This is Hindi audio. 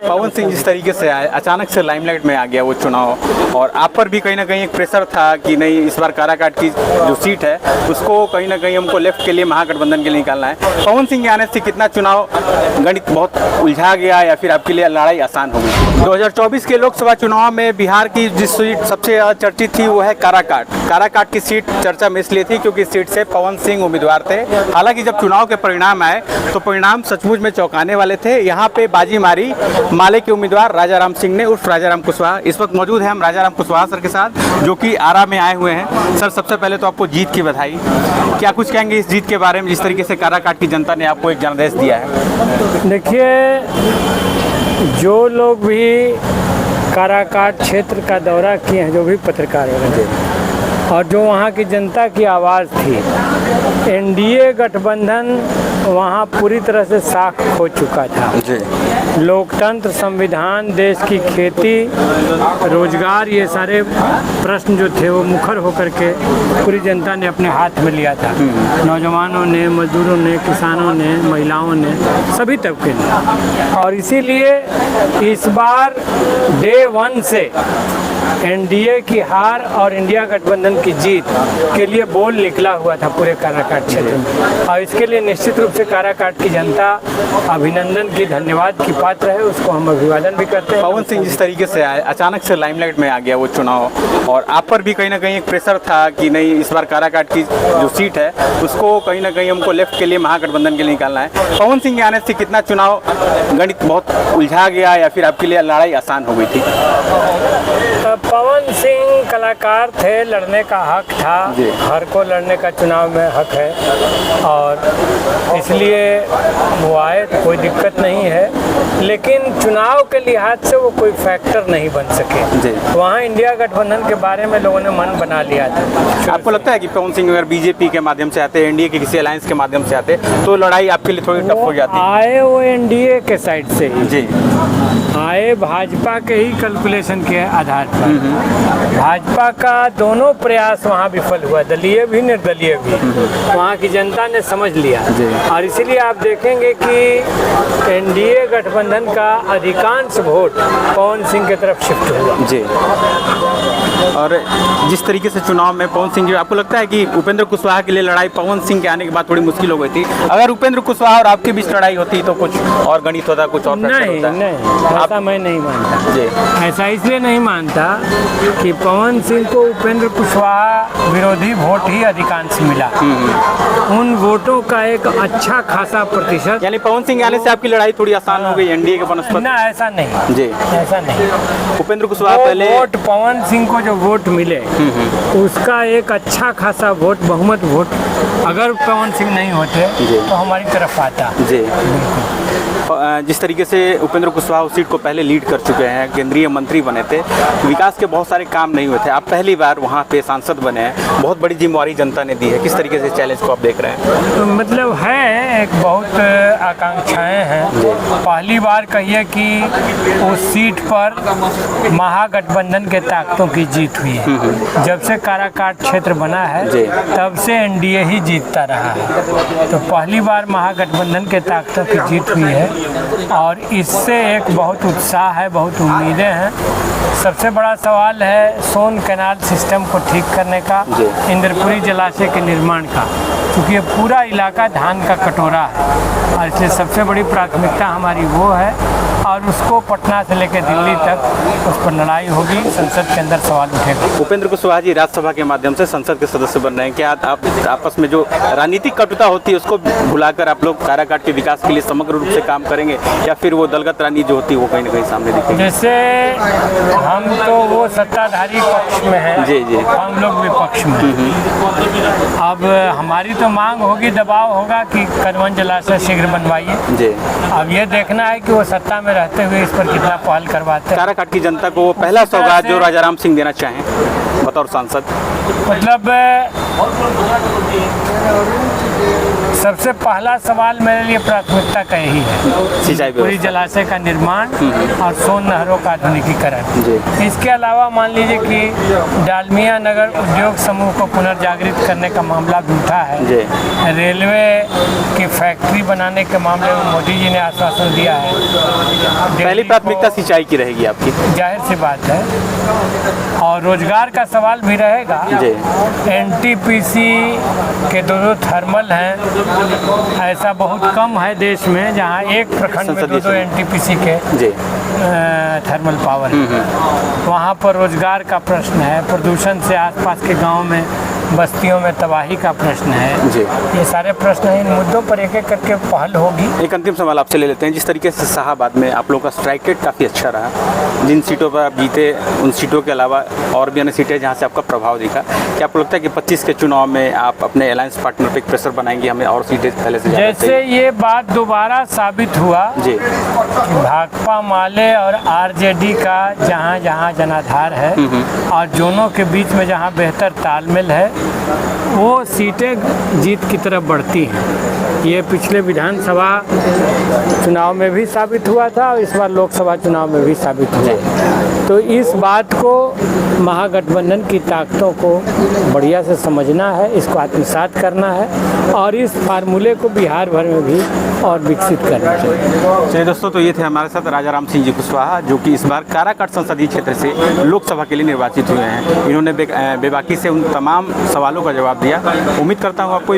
पवन सिंह जिस तरीके से आए, अचानक से लाइमलाइट में आ गया वो चुनाव, और आप पर भी कहीं ना कहीं एक प्रेशर था कि नहीं इस बार काराकाट की जो सीट है उसको कहीं ना कहीं हमको लेफ्ट के लिए, महागठबंधन के लिए निकालना है। पवन सिंह के आने से कितना चुनाव गणित बहुत उलझा गया या फिर आपके लिए लड़ाई आसान हो गई? 2024 के लोकसभा चुनाव में बिहार की जिस सीट सबसे ज़्यादा चर्चित थी वो है काराकाट। काराकाट की सीट चर्चा में इसलिए थी क्योंकि इस सीट से पवन सिंह उम्मीदवार थे। हालांकि जब चुनाव के परिणाम आए तो परिणाम सचमुच में चौंकाने वाले थे। यहाँ पे बाजी मारी माले के उम्मीदवार राजाराम सिंह ने, उर्फ राजाराम कुशवाहा। इस वक्त मौजूद है हम राजाराम कुशवाहा सर के साथ, जो कि आरा में आए हुए हैं। सर, सबसे पहले तो आपको जीत की बधाई। क्या कुछ कहेंगे इस जीत के बारे में, जिस तरीके से काराकाट की जनता ने आपको एक जनादेश दिया है? देखिए, जो लोग भी काराकाट क्षेत्र का दौरा किए हैं, जो भी पत्रकार हैं, और जो वहाँ की जनता की आवाज़ थी, एनडीए गठबंधन वहाँ पूरी तरह से साख खो चुका था। लोकतंत्र, संविधान, देश की खेती, रोजगार, ये सारे प्रश्न जो थे वो मुखर होकर के पूरी जनता ने अपने हाथ में लिया था। नौजवानों ने, मजदूरों ने, किसानों ने, महिलाओं ने, सभी तबके ने। और इसीलिए इस बार डे 1 से एनडीए की हार और इंडिया गठबंधन की जीत के लिए बोल निकला हुआ था पूरे काराकाट क्षेत्र में, और इसके लिए निश्चित रूप से काराकाट की जनता अभिनंदन की, धन्यवाद की पात्र है। उसको हम अभिवादन भी करते हैं। पवन सिंह जिस तरीके से आए, अचानक से लाइमलाइट में आ गया वो चुनाव, और आप पर भी कहीं ना कहीं एक प्रेशर था कि नहीं इस बार काराकाट की जो सीट है उसको कहीं ना कहीं हमको लेफ्ट के लिए, महागठबंधन के लिए निकालना है। पवन सिंह के आने से कितना चुनाव गणित बहुत उलझा गया या फिर आपके लिए लड़ाई आसान हो गई थी? पवन सिंह कलाकार थे, लड़ने का हक था, हर को लड़ने का चुनाव में हक है, और इसलिए वो आए तो कोई दिक्कत नहीं है। लेकिन चुनाव के लिहाज से वो कोई फैक्टर नहीं बन सके। वहाँ इंडिया गठबंधन के बारे में लोगों ने मन बना लिया था। आपको लगता है कि पवन सिंह अगर बीजेपी के माध्यम से आते, एनडीए के किसी अलायंस के माध्यम से आते तो लड़ाई आपके लिए थोड़ी टफ हो जाती? आए वो एनडीए के साइड से ही जी, आए भाजपा के ही कैलकुलेशन के आधार पर। भाजपा का दोनों प्रयास वहाँ विफल हुआ, दलीय भी, निर्दलीय भी। वहाँ की जनता ने समझ लिया, और इसीलिए आप देखेंगे कि एनडीए गठबंधन का अधिकांश वोट पवन सिंह की तरफ शिफ्ट हुआ। जी, और जिस तरीके से चुनाव में पवन सिंह, आपको लगता है कि उपेंद्र कुशवाहा के लिए लड़ाई पवन सिंह के आने के बाद थोड़ी मुश्किल हो गई थी? अगर उपेंद्र कुशवाहा और आपके बीच लड़ाई होती तो कुछ और गणित होता, कुछ और नहीं, ऐसा मैं नहीं मानता। जी, ऐसा इसलिए नहीं मानता कि पवन सिंह को उपेंद्र कुशवाहा विरोधी वोट ही अधिकांश मिला। उन वोटों का एक अच्छा खासा प्रतिशत, यानी पवन सिंह आने से आपकी लड़ाई थोड़ी आसान हो गई एनडीए के बनस्पत? ना, ऐसा नहीं। जी, ऐसा नहीं। उपेंद्र कुशवाहा पहले वोट, पवन सिंह को जो वोट मिले उसका एक अच्छा खासा वोट, बहुमत वोट अगर पवन सिंह नहीं होते तो हमारी तरफ आता। जी, जिस तरीके से उपेंद्र कुशवाहा उस सीट को पहले लीड कर चुके हैं, केंद्रीय मंत्री बने थे, विकास के बहुत सारे काम नहीं हुए थे, आप पहली बार वहाँ पे सांसद बने हैं, बहुत बड़ी जिम्मेवारी जनता ने दी है। किस तरीके से चैलेंज को आप देख रहे हैं? तो मतलब है, एक बहुत आकांक्षाएं हैं। पहली बार कहिए कि उस सीट पर महागठबंधन के ताकतों की जीत हुई है। जब से काराकाट क्षेत्र बना है तब से एनडीए ही जीतता रहा है। तो पहली बार महागठबंधन के ताकतों की जीत हुई है, और इससे एक बहुत उत्साह है, बहुत उम्मीदें हैं। सबसे बड़ा सवाल है सोन कैनाल सिस्टम को ठीक करने का, इंद्रपुरी जलाशय के निर्माण का, क्योंकि ये पूरा इलाका धान का कटोरा है, और इसलिए सबसे बड़ी प्राथमिकता हमारी वो है, और उसको पटना से लेकर दिल्ली तक उस पर लड़ाई होगी, संसद के अंदर सवाल उठेगा। उपेंद्र कुशवाहा जी राज्यसभा के माध्यम से संसद के सदस्य बन रहे हैं, क्या आप आपस में जो राजनीतिक कटुता होती है उसको भुलाकर आप लोग काराकाट के विकास के लिए समग्र रूप से काम करेंगे, या फिर वो दलगत राजनीति जो होती है वो कहीं ना कहीं सामने दिखेगी? जैसे हम तो वो सत्ताधारी पक्ष में हैं, जी, हम लोग विपक्ष में। अब हमारी तो मांग होगी, दबाव होगा कि कटवन जलाशय शीघ्र बनवाइए। जी, अब ये देखना है कि वो सत्ता में रहते हुए इस पर कितना पहल करवाते हैं। काराकाट की जनता को वो पहला सौगात जो राजाराम सिंह देना चाहें बतौर सांसद? मतलब सबसे पहला सवाल मेरे लिए प्राथमिकता का यही है, सिंचाई पूरी व्यवस्था। जलाशय का निर्माण और सोन नहरों का आधुनिकीकरण। जी। इसके अलावा मान लीजिए कि डालमिया नगर उद्योग समूह को पुनर्जागृत करने का मामला भी उठा है। जी। रेलवे की फैक्ट्री बनाने के मामले में मोदी जी ने आश्वासन दिया है। पहली दिल्ली प्राथमिकता को सिंचाई की रहेगी आपकी। जाहिर सी बात है, और रोजगार का सवाल भी रहेगा। जी। एनटीपीसी के दो थर्मल हैं, ऐसा बहुत कम है देश में जहां एक प्रखंड में दो एनटीपीसी के जी। थर्मल पावर है। वहाँ पर रोजगार का प्रश्न है, प्रदूषण से आसपास के गांव में बस्तियों में तबाही का प्रश्न है। जी। ये सारे प्रश्न हैं, इन मुद्दों पर एक एक करके पहल होगी। एक अंतिम सवाल आपसे ले लेते हैं। जिस तरीके से शाहाबाद में आप लोगों का स्ट्राइक रेट काफ़ी अच्छा रहा, जिन सीटों पर आप जीते उन सीटों के अलावा और भी अन्य सीटें जहां से आपका प्रभाव दिखा, क्या आपको लगता है कि 25 के चुनाव में आप अपने अलायंस पार्टनर पर प्रेशर बनाएंगे, हमें और सीटें पहले से ज़्यादा जैसे चाहिए? ये बात दोबारा साबित हुआ जी। कि भाकपा माले और आरजेडी का जहाँ जहाँ जनाधार है और दोनों के बीच में जहाँ बेहतर तालमेल है, वो सीटें जीत की तरफ बढ़ती हैं। ये पिछले विधानसभा चुनाव में भी साबित हुआ था और इस बार लोकसभा चुनाव में भी साबित हुआ। तो इस बात को महागठबंधन की ताकतों को बढ़िया से समझना है, इसको आत्मसात करना है और इस फार्मूले को बिहार भर में भी और विकसित करना चाहिए। चलिए दोस्तों, तो ये थे हमारे साथ राजा राम सिंह जी कुशवाहा, जो कि इस बार काराकाट संसदीय क्षेत्र से लोकसभा के लिए निर्वाचित हुए हैं। इन्होंने बेबाकी से उन तमाम सवालों का जवाब दिया। उम्मीद करता हूँ आपको